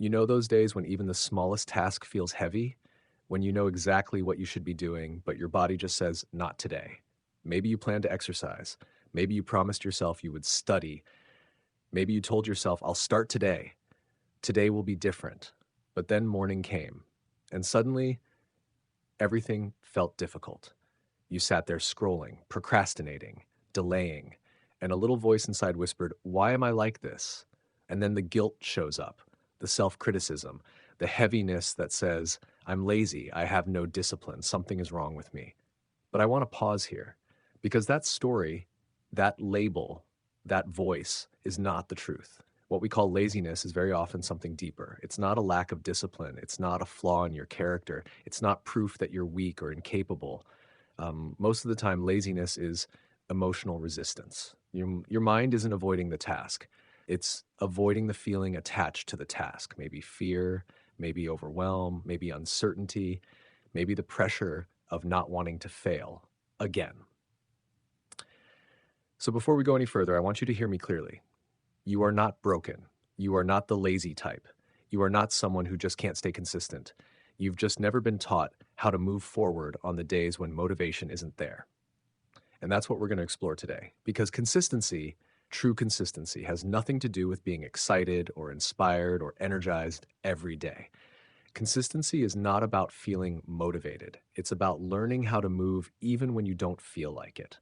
You know those days when even the smallest task feels heavy? When you know exactly what you should be doing, but your body just says, not today. Maybe you plan to exercise. Maybe you promised yourself you would study. Maybe you told yourself, I'll start today. Today will be different. But then morning came, and suddenly everything felt difficult. You sat there scrolling, procrastinating, delaying, and a little voice inside whispered, why am I like this? And then the guilt shows up, the self criticism, the heaviness that says, I'm lazy, I have no discipline, something is wrong with me. But I want to pause here because that story, that label, that voice is not the truth. What we call laziness is very often something deeper. It's not a lack of discipline. It's not a flaw in your character. It's not proof that you're weak or incapable. Most of the time, laziness is emotional resistance. Your mind isn't avoiding the task, it's avoiding the feeling attached to the task. Maybe fear, maybe overwhelm, maybe uncertainty, maybe the pressure of not wanting to fail again. So, before we go any further, I want you to hear me clearly. You are not broken. You are not the lazy type. You are not someone who just can't stay consistent. You've just never been taught how to move forward on the days when motivation isn't there. And that's what we're going to explore today. Because consistency, true consistency, has nothing to do with being excited or inspired or energized every day. Consistency is not about feeling motivated, it's about learning how to move even when you don't feel like it.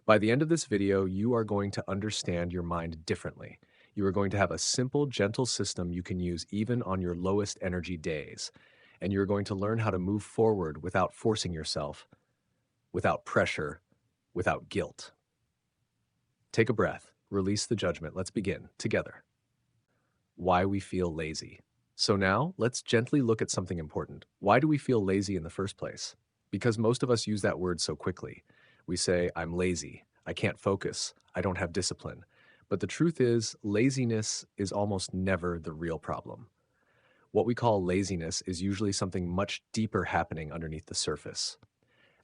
By the end of this video, you are going to understand your mind differently. You are going to have a simple, gentle system you can use even on your lowest energy days. And you're going to learn how to move forward without forcing yourself, without pressure, without guilt. Take a breath, release the judgment. Let's begin together. Why we feel lazy. So now let's gently look at something important. Why do we feel lazy in the first place? Because most of us use that word so quickly. We say, I'm lazy, I can't focus, I don't have discipline. But the truth is, laziness is almost never the real problem. What we call laziness is usually something much deeper happening underneath the surface.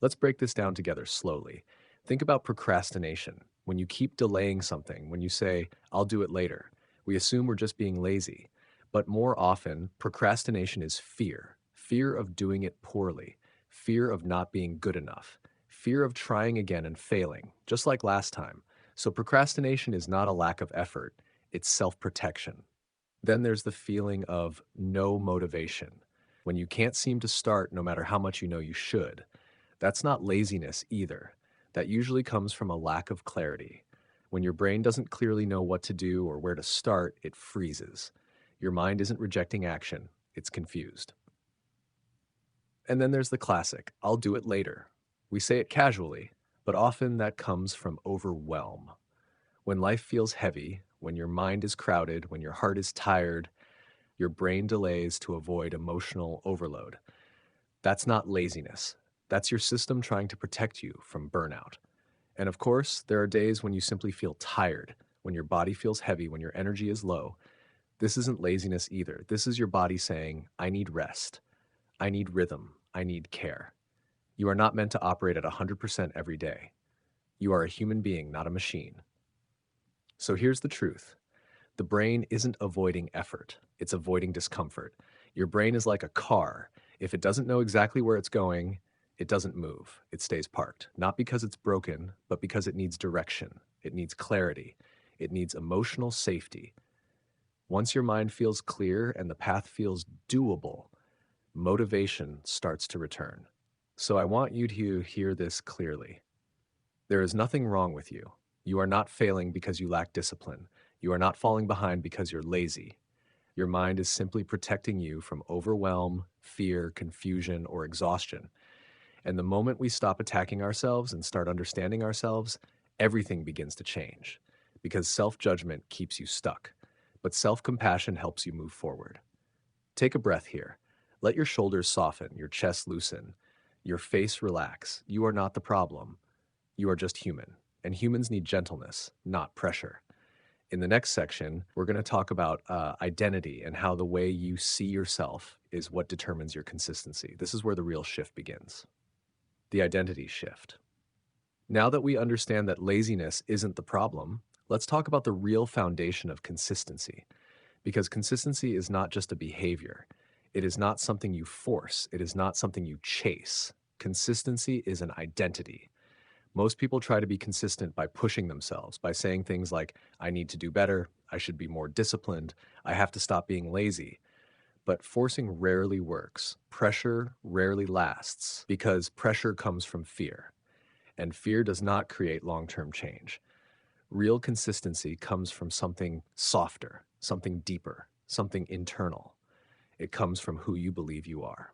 Let's break this down together slowly. Think about procrastination. When you keep delaying something, when you say, I'll do it later, we assume we're just being lazy. But more often, procrastination is fear fear of doing it poorly, fear of not being good enough, fear of trying again and failing, just like last time. So, procrastination is not a lack of effort, it's self protection. Then there's the feeling of no motivation. When you can't seem to start no matter how much you know you should, that's not laziness either. That usually comes from a lack of clarity. When your brain doesn't clearly know what to do or where to start, it freezes. Your mind isn't rejecting action, it's confused. And then there's the classic, I'll do it later. We say it casually, but often that comes from overwhelm. When life feels heavy, when your mind is crowded, when your heart is tired, your brain delays to avoid emotional overload. That's not laziness. That's your system trying to protect you from burnout. And of course, there are days when you simply feel tired, when your body feels heavy, when your energy is low. This isn't laziness either. This is your body saying, I need rest. I need rhythm. I need care. You are not meant to operate at 100% every day. You are a human being, not a machine. So here's the truth. The brain isn't avoiding effort, it's avoiding discomfort. Your brain is like a car. If it doesn't know exactly where it's going, it doesn't move. It stays parked. Not because it's broken, but because it needs direction. It needs clarity. It needs emotional safety. Once your mind feels clear and the path feels doable, motivation starts to return. So I want you to hear this clearly. There is nothing wrong with you. You are not failing because you lack discipline. You are not falling behind because you're lazy. Your mind is simply protecting you from overwhelm, fear, confusion, or exhaustion. And the moment we stop attacking ourselves and start understanding ourselves, everything begins to change. Because self judgment keeps you stuck, but self compassion helps you move forward. Take a breath here. Let your shoulders soften, your chest loosen, your face relax. You are not the problem. You are just human. And humans need gentleness, not pressure. In the next section, we're going to talk about identity and how the way you see yourself is what determines your consistency. This is where the real shift begins, the identity shift. Now that we understand that laziness isn't the problem, let's talk about the real foundation of consistency. Because consistency is not just a behavior. It is not something you force. It is not something you chase. Consistency is an identity. Most people try to be consistent by pushing themselves, by saying things like, I need to do better, I should be more disciplined, I have to stop being lazy. But forcing rarely works. Pressure rarely lasts because pressure comes from fear, and fear does not create long term change. Real consistency comes from something softer, something deeper, something internal. It comes from who you believe you are.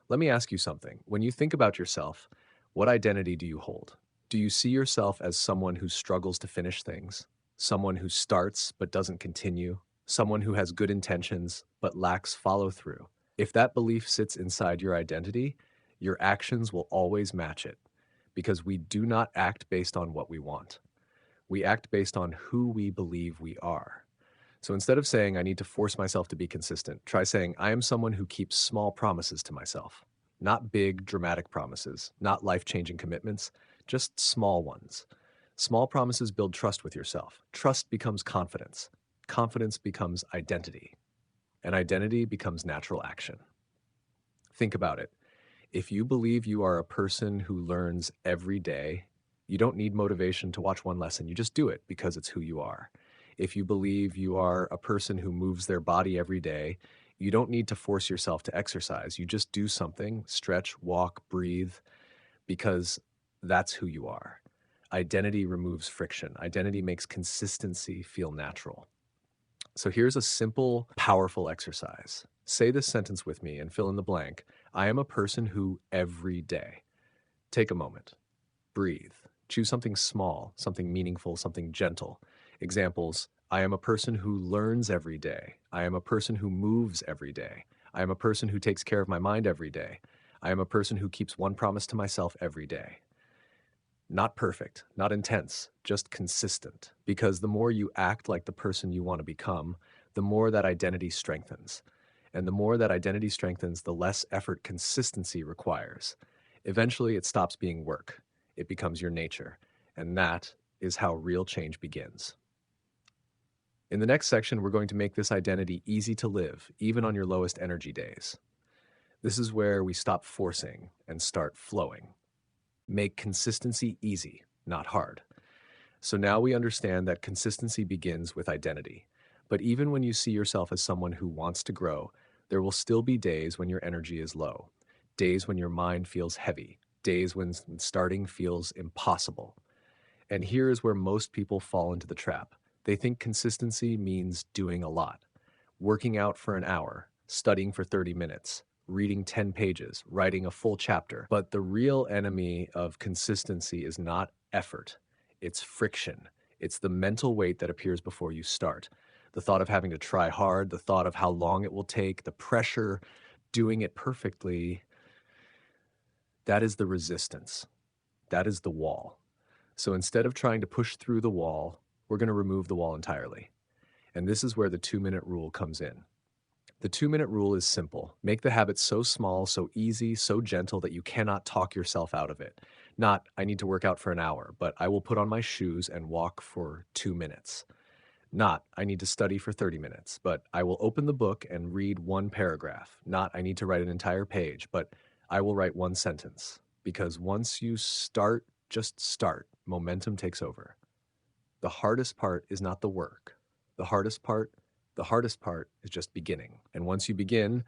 Let me ask you something. When you think about yourself, what identity do you hold? Do you see yourself as someone who struggles to finish things? Someone who starts but doesn't continue? Someone who has good intentions but lacks follow through? If that belief sits inside your identity, your actions will always match it because we do not act based on what we want. We act based on who we believe we are. So instead of saying, I need to force myself to be consistent, try saying, I am someone who keeps small promises to myself. Not big, dramatic promises, not life changing commitments, just small ones. Small promises build trust with yourself. Trust becomes confidence. Confidence becomes identity. And identity becomes natural action. Think about it. If you believe you are a person who learns every day, you don't need motivation to watch one lesson. You just do it because it's who you are. If you believe you are a person who moves their body every day, you don't need to force yourself to exercise. You just do something, stretch, walk, breathe, because that's who you are. Identity removes friction. Identity makes consistency feel natural. So here's a simple, powerful exercise. Say this sentence with me and fill in the blank. I am a person who every day. Take a moment. Breathe. Choose something small, something meaningful, something gentle. Examples: I am a person who learns every day. I am a person who moves every day. I am a person who takes care of my mind every day. I am a person who keeps one promise to myself every day. Not perfect, not intense, just consistent. Because the more you act like the person you want to become, the more that identity strengthens. And the more that identity strengthens, the less effort consistency requires. Eventually, it stops being work. It becomes your nature. And that is how real change begins. In the next section, we're going to make this identity easy to live, even on your lowest energy days. This is where we stop forcing and start flowing. Make consistency easy, not hard. So now we understand that consistency begins with identity. But even when you see yourself as someone who wants to grow, there will still be days when your energy is low, days when your mind feels heavy, days when starting feels impossible. And here is where most people fall into the trap. They think consistency means doing a lot, working out for an hour, studying for 30 minutes, reading 10 pages, writing a full chapter. But the real enemy of consistency is not effort, it's friction. It's the mental weight that appears before you start. The thought of having to try hard, the thought of how long it will take, the pressure, doing it perfectly. That is the resistance. That is the wall. So instead of trying to push through the wall, we're going to remove the wall entirely. And this is where the 2-minute rule comes in. The 2-minute rule is simple. Make the habit so small, so easy, so gentle that you cannot talk yourself out of it. Not, I need to work out for an hour, but I will put on my shoes and walk for 2 minutes. Not, I need to study for 30 minutes, but I will open the book and read one paragraph. Not, I need to write an entire page, but I will write one sentence. Because once you start, just start, momentum takes over. The hardest part is not the work. The hardest part is just beginning. And once you begin,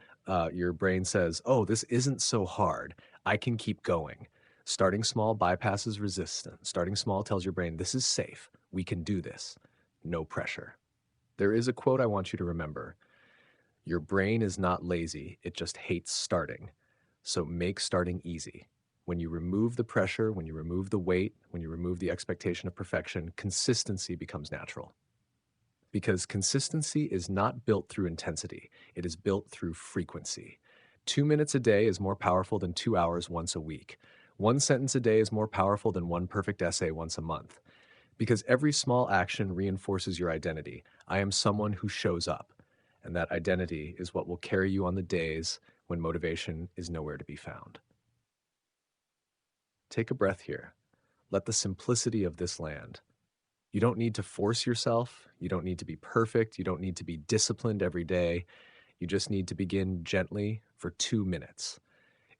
your brain says, oh, this isn't so hard. I can keep going. Starting small bypasses resistance. Starting small tells your brain, this is safe. We can do this. No pressure. There is a quote I want you to remember. Your brain is not lazy. It just hates starting. So make starting easy. When you remove the pressure, when you remove the weight, when you remove the expectation of perfection, consistency becomes natural. Because consistency is not built through intensity, it is built through frequency. 2 minutes a day is more powerful than 2 hours once a week. One sentence a day is more powerful than one perfect essay once a month. Because every small action reinforces your identity. I am someone who shows up. And that identity is what will carry you on the days when motivation is nowhere to be found. Take a breath here. Let the simplicity of this land. You don't need to force yourself. You don't need to be perfect. You don't need to be disciplined every day. You just need to begin gently for 2 minutes.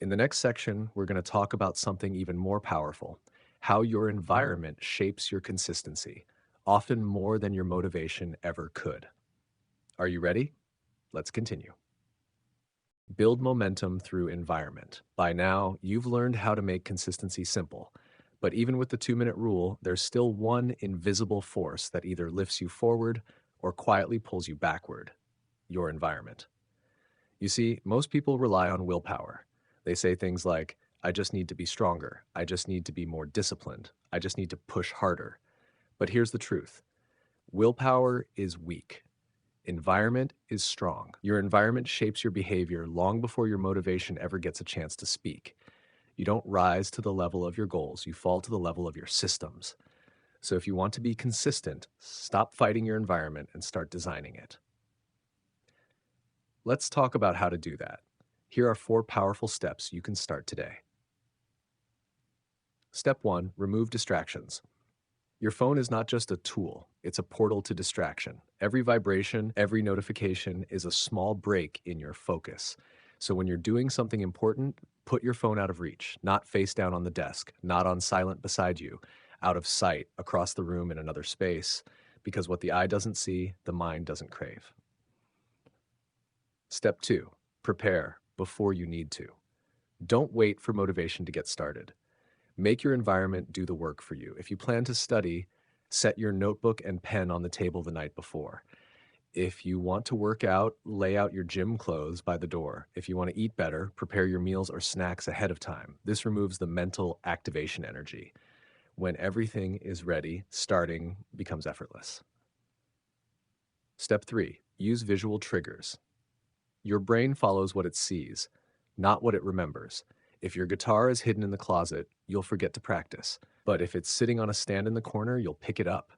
In the next section, we're going to talk about something even more powerful: how your environment shapes your consistency, often more than your motivation ever could. Are you ready? Let's continue. Build momentum through environment. By now, you've learned how to make consistency simple. But even with the 2 minute rule, there's still one invisible force that either lifts you forward or quietly pulls you backward: your environment. You see, most people rely on willpower. They say things like, I just need to be stronger. I just need to be more disciplined. I just need to push harder. But here's the truth: willpower is weak. Environment is strong. Your environment shapes your behavior long before your motivation ever gets a chance to speak. You don't rise to the level of your goals, you fall to the level of your systems. So if you want to be consistent, stop fighting your environment and start designing it. Let's talk about how to do that. Here are 4 powerful steps you can start today. Step 1: remove distractions. Your phone is not just a tool, it's a portal to distraction. Every vibration, every notification is a small break in your focus. So when you're doing something important, put your phone out of reach, not face down on the desk, not on silent beside you, out of sight, across the room in another space, because what the eye doesn't see, the mind doesn't crave. Step 2: prepare before you need to. Don't wait for motivation to get started. Make your environment do the work for you. If you plan to study, set your notebook and pen on the table the night before. If you want to work out, lay out your gym clothes by the door. If you want to eat better, prepare your meals or snacks ahead of time. This removes the mental activation energy. When everything is ready, starting becomes effortless. Step 3: use visual triggers. Your brain follows what it sees, not what it remembers. If your guitar is hidden in the closet, you'll forget to practice. But if it's sitting on a stand in the corner, you'll pick it up.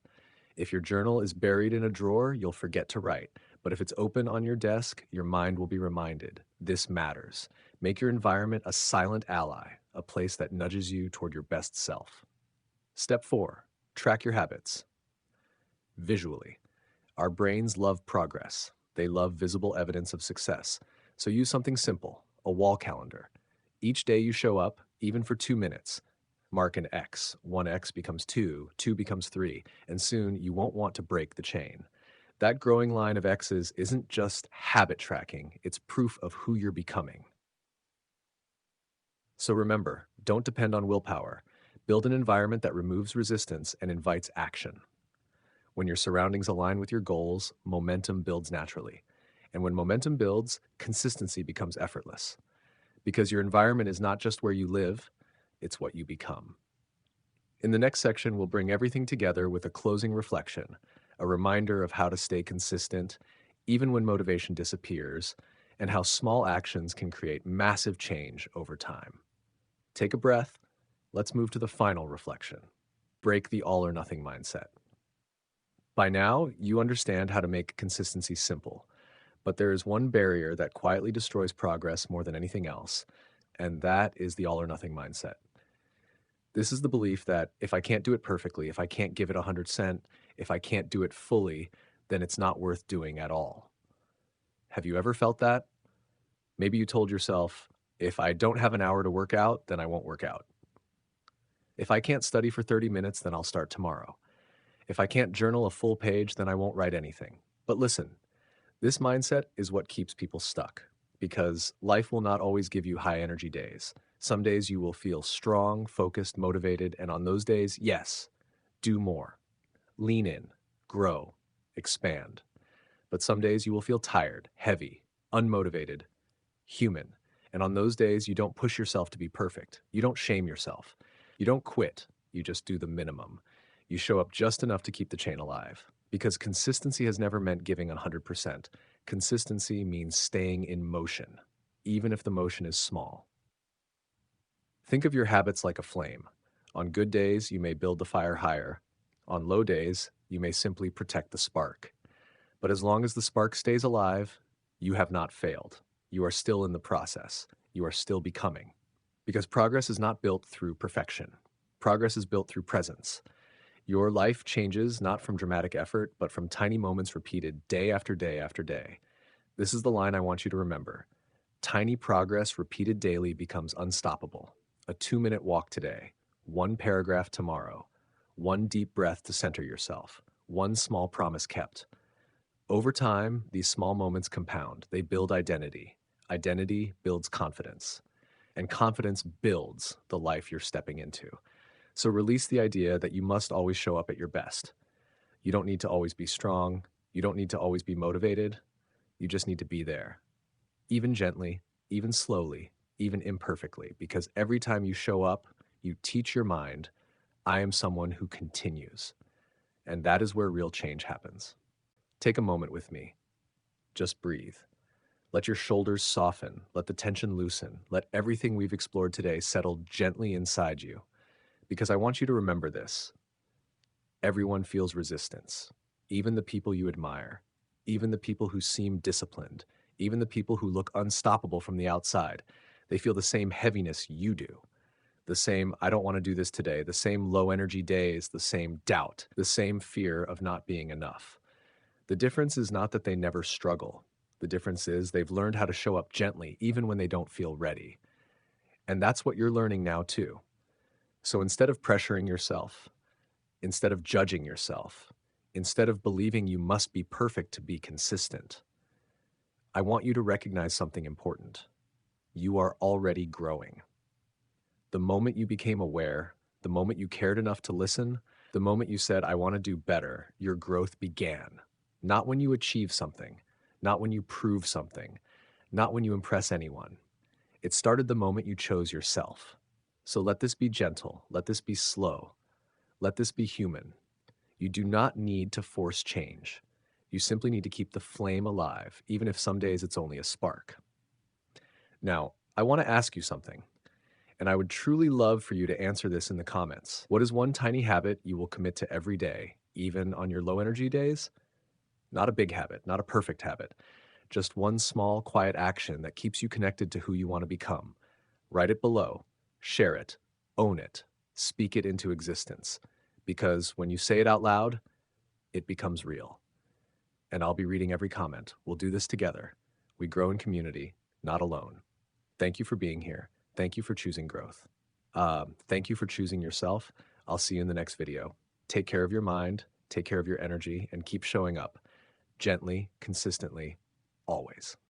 If your journal is buried in a drawer, you'll forget to write. But if it's open on your desk, your mind will be reminded. This matters. Make your environment a silent ally, a place that nudges you toward your best self. Step 4: track your habits visually. Our brains love progress. They love visible evidence of success. So use something simple: a wall calendar. Each day you show up, even for 2 minutes, mark an X. 1X becomes 2, 2 becomes 3, and soon you won't want to break the chain. That growing line of X's isn't just habit tracking, it's proof of who you're becoming. So remember, don't depend on willpower. Build an environment that removes resistance and invites action. When your surroundings align with your goals, momentum builds naturally. And when momentum builds, consistency becomes effortless. Because your environment is not just where you live, it's what you become. In the next section, we'll bring everything together with a closing reflection, a reminder of how to stay consistent, even when motivation disappears, and how small actions can create massive change over time. Take a breath. Let's move to the final reflection: break the all or nothing mindset. By now, you understand how to make consistency simple, but there is one barrier that quietly destroys progress more than anything else, and that is the all or nothing mindset. This is the belief that if I can't do it perfectly, if I can't give it 100%, if I can't do it fully, then it's not worth doing at all. Have you ever felt that? Maybe you told yourself, if I don't have an hour to work out, then I won't work out. If I can't study for 30 minutes, then I'll start tomorrow. If I can't journal a full page, then I won't write anything. But listen, this mindset is what keeps people stuck, because life will not always give you high energy days. Some days you will feel strong, focused, motivated, and on those days, yes, do more. Lean in, grow, expand. But some days you will feel tired, heavy, unmotivated, human. And on those days, you don't push yourself to be perfect. You don't shame yourself. You don't quit. You just do the minimum. You show up just enough to keep the chain alive. Because consistency has never meant giving 100%. Consistency means staying in motion, even if the motion is small. Think of your habits like a flame. On good days, you may build the fire higher. On low days, you may simply protect the spark. But as long as the spark stays alive, you have not failed. You are still in the process. You are still becoming. Because progress is not built through perfection. Progress is built through presence. Your life changes not from dramatic effort, but from tiny moments repeated day after day after day. This is the line I want you to remember. Tiny progress repeated daily becomes unstoppable. A 2-minute walk today, one paragraph tomorrow, one deep breath to center yourself, one small promise kept. Over time, these small moments compound. They build identity. Identity builds confidence, and confidence builds the life you're stepping into. So release the idea that you must always show up at your best. You don't need to always be strong. You don't need to always be motivated. You just need to be there, even gently, even slowly, even imperfectly, because every time you show up, you teach your mind, I am someone who continues. And that is where real change happens. Take a moment with me. Just breathe. Let your shoulders soften. Let the tension loosen. Let everything we've explored today settle gently inside you. Because I want you to remember this. Everyone feels resistance, even the people you admire, even the people who seem disciplined, even the people who look unstoppable from the outside. They feel the same heaviness you do. The same, I don't want to do this today, the same low energy days, the same doubt, the same fear of not being enough. The difference is not that they never struggle. The difference is they've learned how to show up gently, even when they don't feel ready. And that's what you're learning now, too. So instead of pressuring yourself, instead of judging yourself, instead of believing you must be perfect to be consistent, I want you to recognize something important. You are already growing. The moment you became aware, the moment you cared enough to listen, the moment you said, I want to do better, your growth began. Not when you achieve something, not when you prove something, not when you impress anyone. It started the moment you chose yourself. So let this be gentle, let this be slow, let this be human. You do not need to force change. You simply need to keep the flame alive, even if some days it's only a spark. Now, I want to ask you something, and I would truly love for you to answer this in the comments. What is one tiny habit you will commit to every day, even on your low energy days? Not a big habit, not a perfect habit, just one small, quiet action that keeps you connected to who you want to become. Write it below, share it, own it, speak it into existence. Because when you say it out loud, it becomes real. And I'll be reading every comment. We'll do this together. We grow in community, not alone. Thank you for being here. Thank you for choosing growth. Thank you for choosing yourself. I'll see you in the next video. Take care of your mind, take care of your energy, and keep showing up gently, consistently, always.